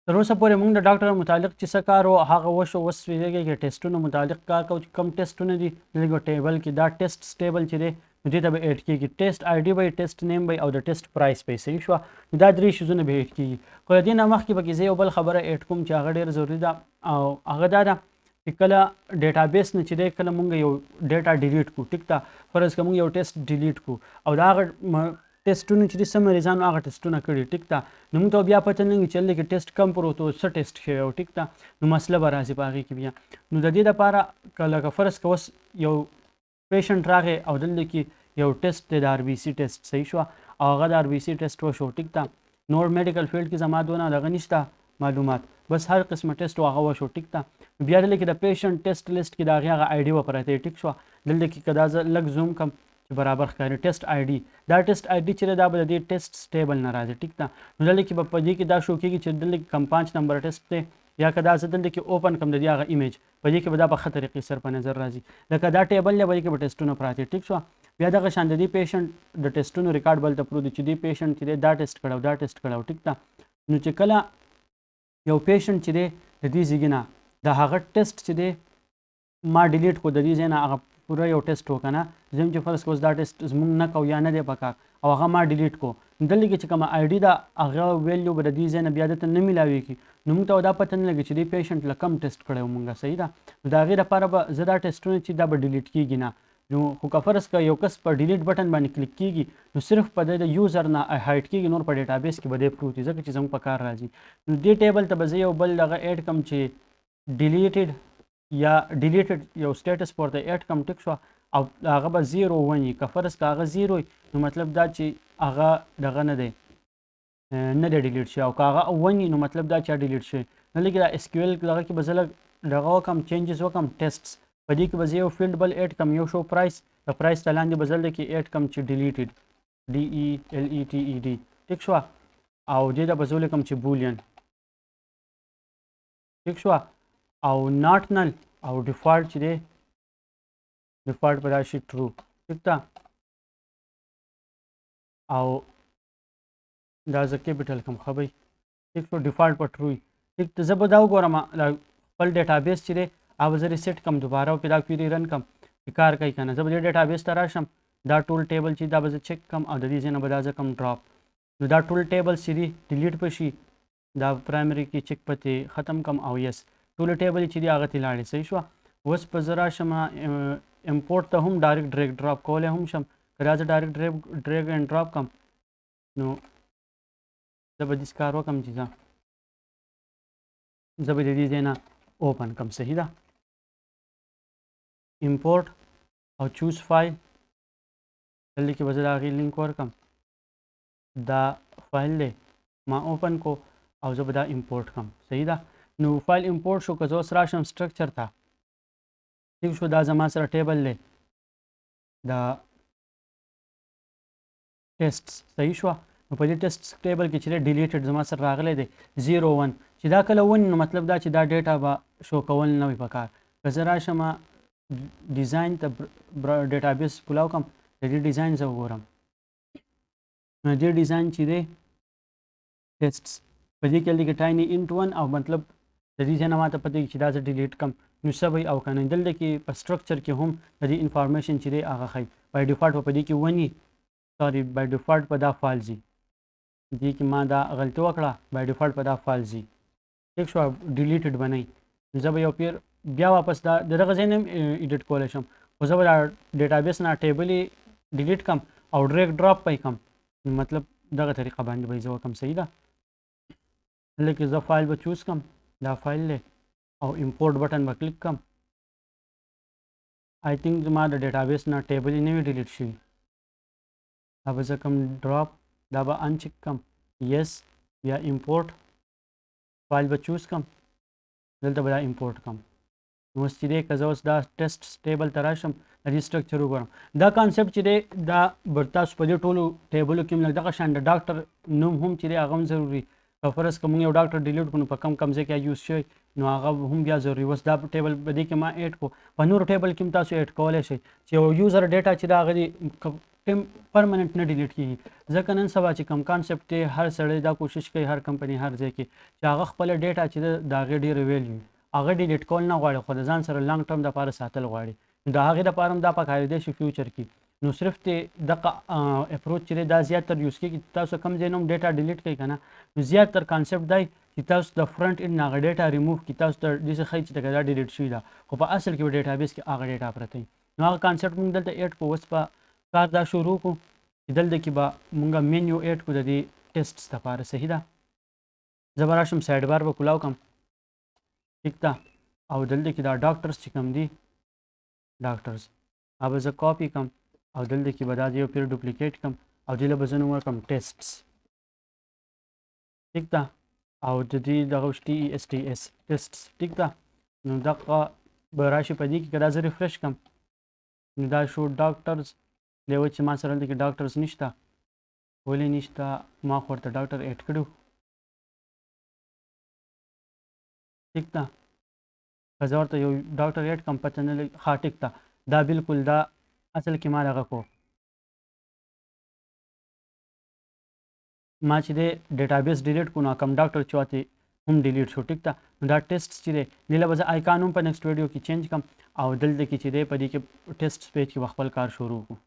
تر اوسه پورې موږ د ډاکټر متعلق چې څه کار و هغه وشو. اوس فزیکي کې ټیسټونو متعلق کار کوو چې کوم ټیسټونه دي دغه ټیبل کې دا ټیسټ ټیبل چې دی نو دې ته به ایډ کېږي. ټیسټ آی ډي به ټیسټ نیم به او د ټیسټ پرایس به صحیح شوه. نو دا درې شیزونه به ایډ کېږي. خو د دې نه مخکې پکې زه یو بل خبره ایډ کوم چې هغه ډېر ضروري ده او هغه دا ده چې کله ډیټابیس نه چې دی کله موږ یو ډیټا ډیلیټ کړو ټیک ده فرض که موږ یو ټیسټ ډیلیټ کړو او د هغه ټیسټونه چې دي څه مریضانو هغه ټیسټونه کړي ټیک ده نو موږ ته بیا پته نه وي چې هلته کې ټیسټ کم پروت و څه ټیسټ شوی و ټیک ده نو مسله به راځي په هغې کې بیا. نو د دې دپاره که لکه فرض که اوس یو پیشنټ راغی او دلته کې یو ټیسټ دی د آر بي سي ټیسټ صحیح شوه او هغه د آر بي سي ټیسټ وشو ټیک ده. نور میډیکل فیلډ کې زما دونه دغه نشته معلومات بس هر قسمه ټیسټ و هغه وشو ټیک ده. بیا دلته کې د پیشنټ ټیسټ لیسټ کې د هغې هغه آی ډي به پرته وي ټیک شوه. دلته کې که دا زه لږ زوم کم چې برابر ښکاري ټیسټ آی ډي دا ټیسټ آی ډي چې دی دا به د دې ټیسټ ټیبل نه راځي ټیک ده. نو دلته کې به په دې کې دا شو کېږي چې دلته کې کم 5 نمبر ټیسټ دی یا که دا زه دلته کې اوپن کړم د دې هغه ایمیج په دې کې به دا په ښه طریقې سر په نظر راځي. لکه دا ټیبل دی په دې کې به ټیسټونه پراته ټیک شوه. بیا دغه شان د دې پیشنټ د ټیسټونو ریکارډ بلته پروت دی چې دې پیشنټ چې دی دا ټیسټ کړی دا ټیسټ کړی ټیک ده. نو چې کله یو پیشنټ چې دی د دې ځای نه د هغه ټیسټ چې دی ما ډیلیټ کړو د دې ځای نه هغه پوره یو ټیسټ و که نه زه چې فرض کړو دا ټیسټ زموږ نه کوو یا نه دی پکار او هغه ما ډیلیټ کړو نو دلته کې چې کومه آی ډي ده هغه ویلیو به د دې ځای نه بیا دلته نه میلاویږي نو موږ ته دا پته نه لګي چې دې پیشنټ له کم ټیسټ کړی و مونږ صحیح ده. نو د هغې دپاره به زه دا ټیسټونه چې دا به ډیلیټ کېږي نه. نو خو که فرض که یو کس په ډیلیټ بټن باندې کلیک کېږي نو صرف په د یوزر نه هایډ کېږي نور په ډیټابیس کې به دی پروت وي ځکه چې زموږ په کار راځي. نو دې ټیبل ته به زه یو بل دغه ایډ کړم چې ډیلیټډ یا ډیلیټډ یو سټیټس ورته ایډ کړم ټیک شوه او هغه به 0 ونی که فرض که هغه 0 وي نو مطلب دا چې هغه دغه نه دی نه دی ډیلیټ شوی او که هغه 1 وي نو مطلب دا چې ډیلیټ شوی. نو لږ دا اس کیو ایل دغه کې به زه لږ دغه وکړم چینجز وکړم ټیسټس په دې کې به زه یو فیلډ بل ایډ کړم یو شو پرایس د پرایس ته لاندې به زه دلته کې ایډ کړم چې ډیلیټډ DELETED ټیک شوه او دې ته به زه ولیکم چې بولین ټیک شوه او ناټ نل او ډیفالټ چې دی ډیفالټ به راشي ټرو ټیک ده او دا زه کیپیټل کم خبرې ټیک شو ډیفالټ په ټرو وي ټیک ده. زه به دا وګورم خپل ډیټابیس چې دی هغه به زه ریسیټ کړم دوباره او پې دا کویري رن کړم چې کار کوي که نه. زه به دې ډیټابیس ته راشم دا ټول ټیبل چې دا به زه چک کړم او د دې ځای نه به دا زه کم ډراپ نو دا ټول ټیبل چې دي ډیلیټ به شي دا پرایمري کې چک پتې ختم کړم او یس ټول ټیبل چې دي هغه ترې لاړې صحیح شوه. اوس به زه راشم امپورټ ته هم ډایرکټ ډریګ ډراپ کولی هم شم که دا زه ډایرکټ ډریګ اینډ ډراپ کړم نو زه به داسې کار وکړم چې زه به د دې ځای نه اوپن کړم صحیح ده import او choose file دلته کې به زه د هغې لینک ورکړم دا فایل دی ما اوپن کو او زه به دا امپورټ کړم صحیح ده. نو فایل امپورټ شو که زه اوس راشم سټرکچر ته ټیک شو دا زما سره ټیبل دی د ټیسټ صحیح شوه نو په دې ټیسټ ټیبل کې چې دی ډیلیټډ زما سره راغلی دی 0 1 چې دا کله ونی نو مطلب دا چې دا ډیټا به شو کول نه وي پکار. که زه راشم ډیزاین ته ډیټابیس کولاو کړم د دې ډیزاین زه وګورم نو دې ډیزاین چې دی ټیسټس په دې کې هلته کې ټایني انټ 1 او مطلب د دې ځای نه ماته پته چې دا زه ډیلیټ کړم نو څه به او که نه دلته کې په سټرکچر کې هم د دې انفارمیشن چې دی هغه ښایي بای ډیفالټ په دې کې ونی سوري بای ډیفالټ په دا فایل ځي دې کې ما دا غلطي وکړه بای ډیفالټ په دا فایل ځي ټیک شو ډیلیټډ به نه وي نو زه به یو پیر بیا واپس دا دغه ځای نه هم ایډیټ کولی شم خو زه به دا ډیټابیس نه ټیبل یې ډیلیټ کړم او ډریګ ډراپ به یې کړم مطلب دغه طریقه باندې به یې زه وکړم صحیح ده. لکه زه فایل به چوز کړم دا فایل دی او امپورټ بټن به کلیک کړم آی تھنک زما د ډیټابیس نه ټیبل یې نه وي ډیلیټ شوي دا به زه کوم ډراپ دا به انچک کړم یس بیا امپورټ فایل به چوز کړم دلته به دا امپورټ کړم نو اوس چې دی که زه اوس دا ټیسټ ټیبل ته راشم د دې سټرکچر وګورم دا کانسیپټ چې دی دا به تاسو په دې ټولو ټیبلو کې هم لږ دغه شان د ډاکټر نوم هم چې دی هغه هم ضروري که فرض که موږ یو ډاکټر ډیلیټ کړو نو په کم ځای کې یوز شوی نو هغه هم بیا ضروري اوس دا ټیبل په دې کې ما ایډ کو په نورو ټیبل کې هم تاسو ایډ کولی شئ چې یو یوزر ډیټا چې د هغه پرمننټ نه ډیلیټ کېږي ځکه نن سبا چې کوم کانسپټ دی هر سړی دا کوشش کوي هر کمپنۍ هر ځای کې چې هغه خپله ډیټا چې ده د هغې ډېره ویلیو وي هغه ډیلیټ کول نه غواړي خو د ځان سره لانګ ټرم دپاره ساتل غواړي نو د هغې دپاره هم دا پکارېدی شي فیوچر کې نو صرف دغه اپروچ چې دی دا زیاتر یوز کېږي تاسو کوم ځای نه هم ډیټا ډیلیټ کوئ که نه نو زیاتر کانسپټ دی چې تاسو د فرنټ انډ نه هغه ډیټا ریموو کړي تاسو ته داسې ښایي چې دا ډیلیټ شوي ده خو په اصل کې په ډیټابیس کې هغه ډیټا پرته وي نو هغه کانسپټ موږ دلته ایډ کړو اوس به کار دا شروع کړو چې دلته کې به موږ مینیو ایډ کړو د دې ټیسټس دپاره صحیح ده زه به راشم سایډ بار به کولاو کړم ټیک ده او دلته کې دا ډاکټرز چې کوم دي ډاکټرز هغه به زه کاپي کړم او دلته کې به دا یو پیر ډوپلیکیټ کړم او دې له به زه نوم ورکړم ټیسټس ټیک ده او د دې دغه TESTS ټیسټس ټیک ده نو دغه به راشي په دې کې که دا زه ریفرش کړم نو دا شو ډاکټرز دی و چې ما سره دلته کې ډاکټرز نشته ولې نشته ما خو ورته ډاکټر ایډ کړو ټیک ده که زه ورته یو ډاکټر ایډ کړم پته نه لګي ښه ټیک ده دا بالکل دا اصل کې ما دغه کو ما چې دی ډیټابیس ډیلیټ کړو نو کوم ډاکټر چې واته هم ډیلیټ شو ټیک ده نو دا ټیسټ چې دی دې له به زه آیکان هم په نیکسټ ویډیو کې چینج کړم او دلته کې چې دی په دې کې ټیسټ پیج کې به خپل کار شروع کړو